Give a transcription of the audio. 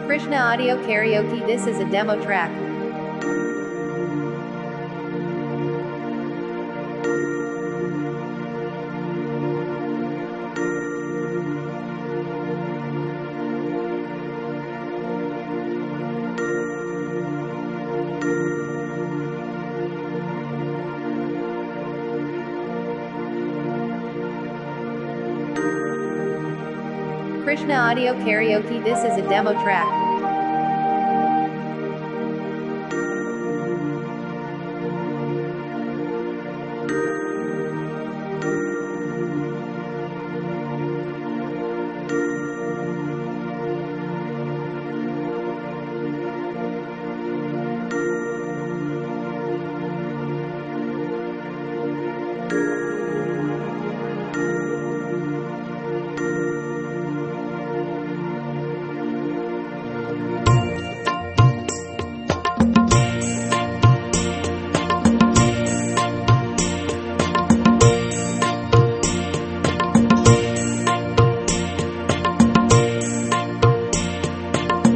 Krishna Audio Karaoke. This is a demo track. Krishna Audio Karaoke. This is a demo track.